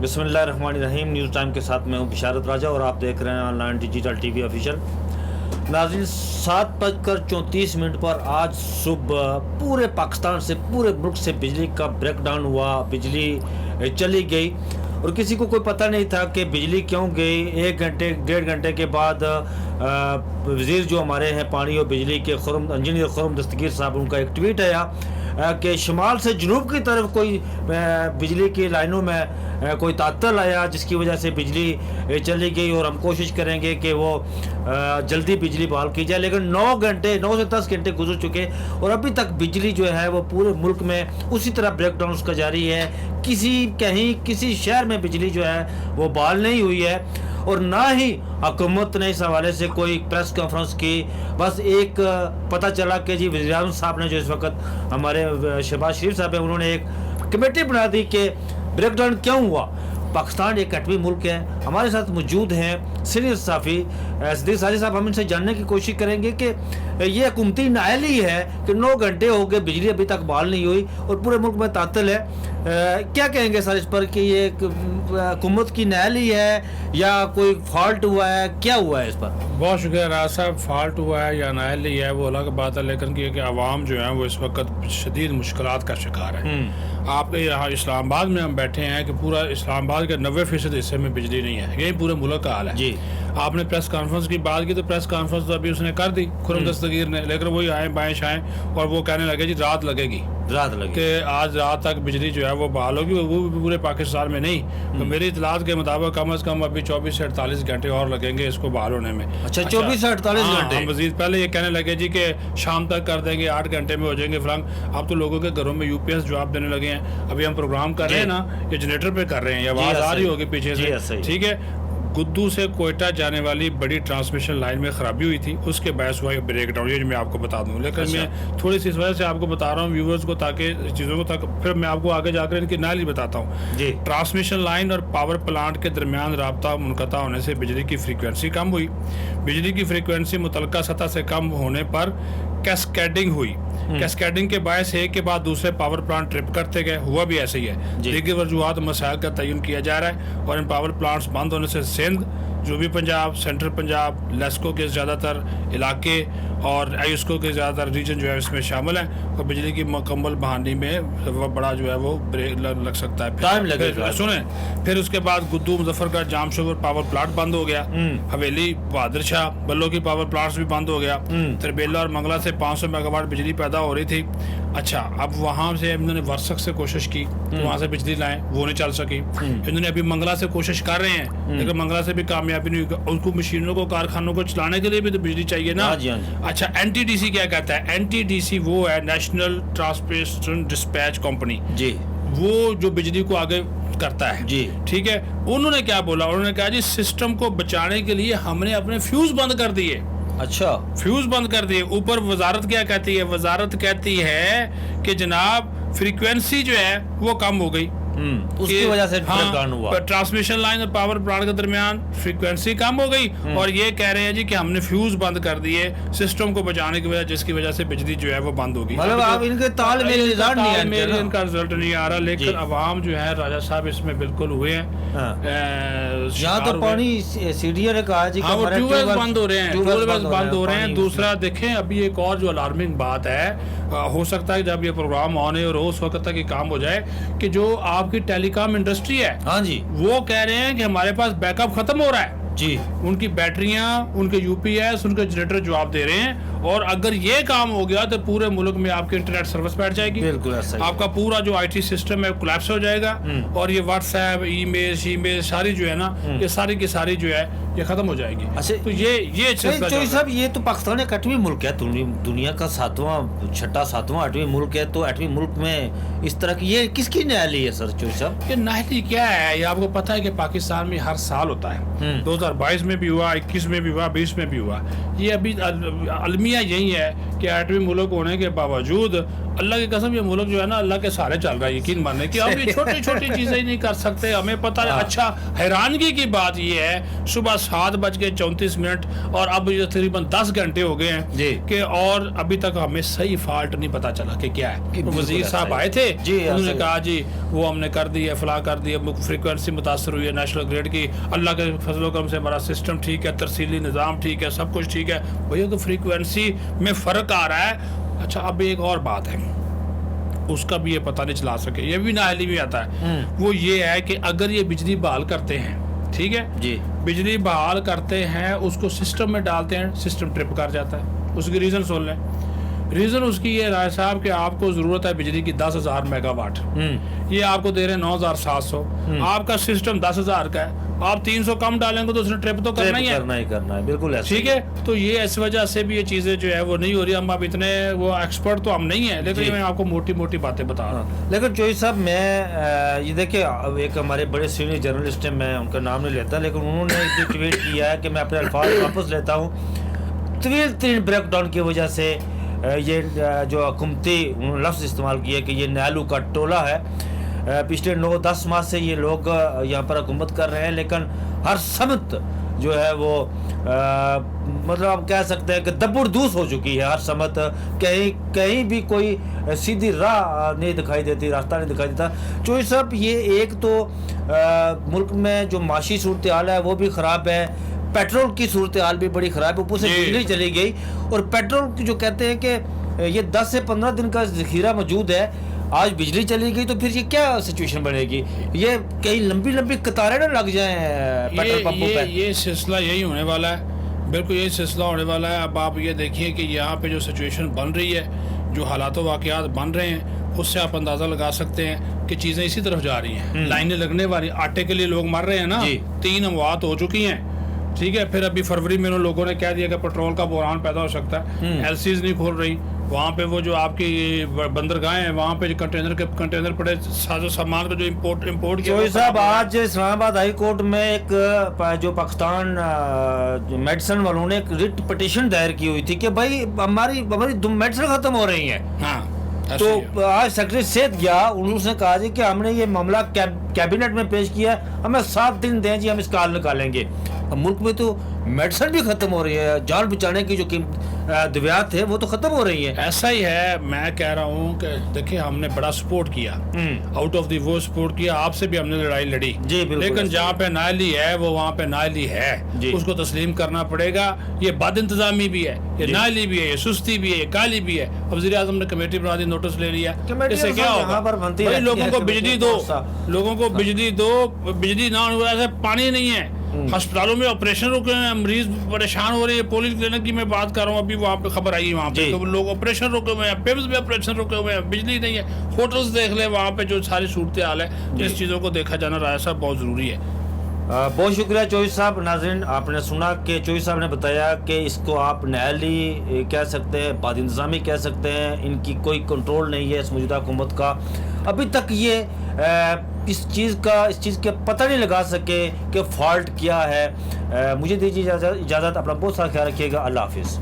बिस्मिल्लाहिर्रहमानिर्रहीम। News time के साथ मैं हूं बिशारत राजा और आप देख रहे हैं ऑनलाइन डिजिटल टीवी ऑफिशियल। नाज़रीन, 7:34 पर आज सुबह पूरे पाकिस्तान से, पूरे मुल्क से बिजली का ब्रेकडाउन हुआ, बिजली चली गई और किसी को कोई पता नहीं था कि बिजली क्यों गई। 1 घंटे 1.5 घंटे के बाद वज़ीर जो हमारे हैं पानी और बिजली के इंजीनियर खुर्रम दस्तगीर साहब, उनका एक ट्वीट आया कि शुमाल से जनूब की तरफ कोई बिजली की लाइनों में कोई तात्तल आया जिसकी वजह से बिजली चली गई और हम कोशिश करेंगे कि वो जल्दी बिजली बहाल की जाए। लेकिन 9 से 10 घंटे गुजर चुके और अभी तक बिजली जो है वो पूरे मुल्क में उसी तरह ब्रेकडाउन का जारी है। किसी शहर में बिजली जो है वो बहाल नहीं हुई है और ना ही हुकूमत ने इस हवाले से कोई प्रेस कॉन्फ्रेंस की। बस एक पता चला कि जी वज़ीर आज़म साहब ने, जो इस वक्त हमारे शहबाज शरीफ साहब हैं, उन्होंने एक कमेटी बना दी कि ब्रेकडाउन क्यों हुआ। पाकिस्तान एक एटमी मुल्क है। हमारे साथ मौजूद हैं सीनियर सहाफ़ी सदीक साजिद साहब। हम इनसे जानने की कोशिश करेंगे कि ये हुकूमती नाअहली है कि 9 घंटे हो गए, बिजली अभी तक बहाल नहीं हुई और पूरे मुल्क में तातल है। क्या कहेंगे सर इस पर कि ये हुकूमत की नाअहली है या कोई फॉल्ट हुआ है, क्या हुआ है इस पर? बहुत शुक्रिया राज साहब। फॉल्ट हुआ है या नाअहली है वो अलग बात है, लेकिन कि आवाम जो है वो इस वक्त शदीद मुश्किलात का शिकार है। आपके यहाँ इस्लामाबाद में हम बैठे हैं कि पूरा इस्लामाबाद के 90% हिस्से में बिजली नहीं है। यही पूरे मुल्क का हाल है जी। आपने प्रेस कॉन्फ्रेंस की बात की तो प्रेस कॉन्फ्रेंस तो अभी उसने कर दी खुर्रम दस्तगीर ने, लेकिन वही आए बाएं शाएं और वो कहने लगे जी रात लगेगी कि आज रात तक बिजली जो है वो बहाल होगी, वो भी पूरे पाकिस्तान में नहीं। तो मेरी इतलात के मुताबिक कम अज़ कम अभी 24 से 48 घंटे और लगेंगे इसको बहाल होने में। अच्छा 24 से 48 घंटे? हम मजीद पहले ये कहने लगे जी कि शाम तक कर देंगे, 8 घंटे में हो जाएंगे फ्रंक। अब तो लोगों के घरों में यूपीएस जवाब देने लगे हैं। अभी हम प्रोग्राम कर रहे हैं ना, ये जनरेटर पे कर रहे हैं, ये आवाज़ आ रही होगी पीछे से, ठीक है। गुद्दू से कोयटा जाने वाली बड़ी ट्रांसमिशन लाइन में खराबी हुई थी, उसके बायस हुआ ब्रेकडाउन, ये मैं आपको बता दूं। लेकिन मैं थोड़ी सी इस वजह से आपको बता रहा हूँ व्यूवर्स को, ताकि चीज़ों को तक फिर मैं आपको आगे जाकर इनकी नाली बताता हूँ। ट्रांसमिशन लाइन और पावर प्लांट के दरमियान राब्ता मुनक़ता होने से बिजली की फ्रीक्वेंसी कम हुई। बिजली की फ्रीक्वेंसी मुतलका सतह से कम होने पर कैस्केडिंग हुई। कैस्केडिंग के बायस एक के बाद दूसरे पावर प्लांट ट्रिप करते गए, हुआ भी ऐसे ही है। दीगर वजूहात मसाइल का तयन किया जा रहा है और इन पावर प्लांट्स बंद होने से सिंध, जनूबी पंजाब, सेंट्रल पंजाब, लेस्को के ज़्यादातर इलाके और आयुस्को के ज़्यादातर रीजन जो है इसमें शामिल हैं और बिजली की मुकम्मल बहाली में वो बड़ा जो है वो ब्रेक लग सकता है, टाइम लगेगा। सुने, फिर उसके बाद गुद्दू, मुजफ्फरगढ़, जामशोर पावर प्लांट बंद हो गया। हवेली, बहादुर शाह, बल्लो की पावर प्लांट्स भी बंद हो गया। तरबेला और मंगला से 500 मेगावाट बिजली पैदा हो रही थी। अच्छा, अब वहाँ से इन्होंने वर्सक से कोशिश की तो वहाँ से बिजली लाएं, वो नहीं चल सकी। इन्होंने अभी मंगला से कोशिश कर रहे हैं, लेकिन मंगला से भी कामयाबी नहीं हुई। उनको मशीनों को, कारखानों को चलाने के लिए भी तो बिजली चाहिए ना। अच्छा, एनटीडीसी क्या कहता है? एनटीडीसी वो है नेशनल ट्रांसमिशन डिस्पैच कंपनी जी, वो जो बिजली को आगे करता है जी, ठीक है। उन्होंने क्या बोला? उन्होंने कहा जी सिस्टम को बचाने के लिए हमने अपने फ्यूज बंद कर दिए। अच्छा, फ्यूज बंद कर दिए। ऊपर वजारत क्या कहती है? वजारत कहती है कि जनाब फ्रीक्वेंसी जो है वो कम हो गई, उसकी वजह से ब्रेकडाउन हुआ। ट्रांसमिशन लाइन और पावर प्लांट के दरमियान फ्रीक्वेंसी कम हो गई और ये कह रहे हैं जी कि हमने फ्यूज बंद कर दिए सिस्टम को बचाने की वजह, जिसकी वजह से बिजली जो है वो बंद होगी। मतलब आप इनके तालमेल इनका रिजल्ट नहीं आ रहा, लेकिन अवाम जो है राजा साहब इसमें बिल्कुल हुए हैं। यहाँ तो पानी सीडीए ने कहा जी ट्यूबवेल बंद हो रहे हैं, ट्यूबवेल बंद हो रहे हैं। दूसरा देखें, अभी एक और जो अलार्मिंग बात है, हो सकता है जब ये प्रोग्राम ऑन और उस वक्त तक ये काम हो जाए कि जो आपकी टेलीकॉम इंडस्ट्री है, हाँ जी, वो कह रहे हैं कि हमारे पास बैकअप खत्म हो रहा है जी। उनकी बैटरियां, उनके यूपीएस, उनके जनरेटर जवाब दे रहे हैं और अगर ये काम हो गया तो पूरे मुल्क में आपकी इंटरनेट सर्विस बैठ जाएगी। बिल्कुल आपका पूरा जो आईटी सिस्टम है कोलैप्स हो जाएगा और ये व्हाट्सएप, ईमेल सारी जो है ना, ये सारी की सारी जो है ये खत्म हो जाएगी। अच्छा, तो ये साहब, ये तो पाकिस्तान एक एटमी मुल्क है, दुनिया का 7वां 8वां मुल्क है। तो एटमी मुल्क में इस तरह की ये किसकी नाअहली है सर चोई साहब? ये नाअहली क्या है? ये आपको पता है कि पाकिस्तान में हर साल होता है, 2022 में भी हुआ, 21 में भी हुआ, 20 में भी हुआ। ये अभी अलमिया यही है कि एटमी मुल्क होने के बावजूद अल्लाह की कसम ये मुल्क जो है ना अल्लाह के सहारे चल रहा है। यकीन मानने कि हम ये छोटी छोटी चीजें ही नहीं कर सकते, हमें पता है। अच्छा, हैरानगी की बात ये है, सुबह 7:34 और अब तकरीबन 10 घंटे हो गए हैं कि और अभी तक हमें सही फॉल्ट नहीं पता चला कि क्या है। वजीर साहब आए थे, उन्होंने कहा जी वो हमने कर दी है, फला कर दी है, फ्रीक्वेंसी मुतासर हुई है नेशनल ग्रिड की, अल्लाह के फजल करम से हमारा सिस्टम ठीक है, तरसीली निज़ाम ठीक है, सब कुछ ठीक है भैया। तो फ्रीक्वेंसी में फ़र्क आ रहा है। अच्छा, अब एक और बात है, उसका भी ये पता नहीं चला सके, ये भी नाअहली में आता है। वो ये है कि अगर ये बिजली बहाल करते हैं, ठीक है जी, बिजली बहाल करते हैं, उसको सिस्टम में डालते हैं, सिस्टम ट्रिप कर जाता है। उसकी रीज़न सुन लें। रीज़न उसकी ये राय साहब कि आपको ज़रूरत है बिजली की 10,000 मेगावाट, ये आपको दे रहे हैं 9,700, आपका सिस्टम 10,000 का है, आप 300 कम डालेंगे तो उसने ट्रिप तो करना ही है, बिल्कुल ऐसा। ठीक है, तो ये इस वजह से भी ये चीज़ें जो है वो नहीं हो रही। हम अब इतने वो एक्सपर्ट तो हम नहीं है, लेकिन मैं आपको मोटी मोटी बातें बता रहा हूँ। लेकिन चोई साहब, मैं ये देखिए, एक हमारे बड़े सीनियर जर्नलिस्ट हैं, मैं उनका नाम नहीं लेता, लेकिन उन्होंने एक ट्वीट किया है कि मैं अपने अल्फाज वापस लेता हूँ। तवील तरीन ब्रेकडाउन की वजह से ये जो हुकूमती लफ्ज़ इस्तेमाल किया कि ये नालू का टोला है। पिछले 9-10 माह से ये लोग यहाँ पर हुकूमत कर रहे हैं, लेकिन हर समत जो है वो मतलब आप कह सकते हैं कि दबुरदूस हो चुकी है। हर समत कहीं भी कोई सीधी राह नहीं दिखाई देती, रास्ता नहीं दिखाई देता। चोई साहब, ये एक तो मुल्क में जो माशी सूरत हाल है वो भी ख़राब है, पेट्रोल की सूरत हाल भी बड़ी ख़राब है, ऊपर से बिजली चली गई। और पेट्रोल की जो कहते हैं कि ये 10 से 15 दिन का ज़ख़ीरा मौजूद है, आज बिजली चली गई तो फिर ये क्या सिचुएशन बनेगी? ये कई लंबी लंबी कतारें ना लग जाएं पेट्रोल पंपों पे। ये सिलसिला यही होने वाला है, बिल्कुल यही सिलसिला होने वाला है। अब आप ये देखिए कि यहाँ पे जो सिचुएशन बन रही है, जो हालात वाक़यात बन रहे हैं, उससे आप अंदाज़ा लगा सकते हैं कि चीज़ें इसी तरफ जा रही हैं। लाइनें लगने वाली, आटे के लिए लोग मर रहे हैं ना, 3 अमवात हो चुकी हैं, ठीक है। फिर अभी फरवरी में उन लोगों ने कह दिया कि पेट्रोल का बहरान पैदा हो सकता है। एलसीज नहीं खोल रही, वहाँ पे वो जो आपकी बंदरगाहें हैं, वहाँ पे कंटेनर पड़े साजो सामान का जो इम्पोर्ट किया। साहब, आज इस्लामाबाद हाई कोर्ट में एक जो पाकिस्तान मेडिसिन वालों ने एक रिट पिटीशन दायर की हुई थी कि भाई हमारी मेडिसिन खत्म हो रही है। हाँ, तो आज सेक्रेटरी सेहत गया, उन्होंने कहा जी कि हमने ये मामला कैबिनेट में पेश किया, हमें 7 दिन दें जी, हम इसका हल निकालेंगे। मुल्क में तो मेडिसिन भी खत्म हो रही है, जान बचाने की जो दवाइयाँ है वो तो खत्म हो रही है। ऐसा ही है, मैं कह रहा हूँ कि देखिए, हमने बड़ा सपोर्ट किया, आउट ऑफ द वो सपोर्ट किया, आपसे भी हमने लड़ाई लड़ी जी, लेकिन जहाँ पे नाअहली है वो वहाँ पे नाअहली है, उसको तस्लीम करना पड़ेगा। ये बद इंतजामी भी है, ये नाअहली भी है, ये सुस्ती भी है, ये काली भी है। वज़ीर आज़म ने कमेटी बना दी, नोटिस ले लिया, इससे क्या होगा? भाई लोगों को बिजली दो, लोगों को बिजली दो, बिजली ना होने पानी नहीं है, अस्पतालों में ऑपरेशन रुके हैं, मरीज परेशान हो रहे हैं। पुलिस क्लिनिक की मैं बात कर रहा हूँ, अभी वहाँ पे खबर आई है, वहाँ पे तो लोग ऑपरेशन रुके हुए हैं, पिम्स में ऑपरेशन रुके हुए हैं, बिजली नहीं है। होटल्स देख ले, वहाँ पे जो सारी सूरत हाल है, इस चीज़ों को देखा जाना राय साहब बहुत ज़रूरी है। बहुत शुक्रिया चौधरी साहब। नाज़रीन, आपने सुना कि चौधरी साहब ने बताया कि इसको आप नाअहली कह सकते हैं, बाद इंतज़ामी कह सकते हैं, इनकी कोई कंट्रोल नहीं है इस मौजूदा हुकूमत का। अभी तक ये इस चीज़ के पता नहीं लगा सके कि फॉल्ट क्या है। मुझे दीजिए इजाज़त, अपना बहुत सारा ख्याल रखिएगा। अल्लाह हाफिज़।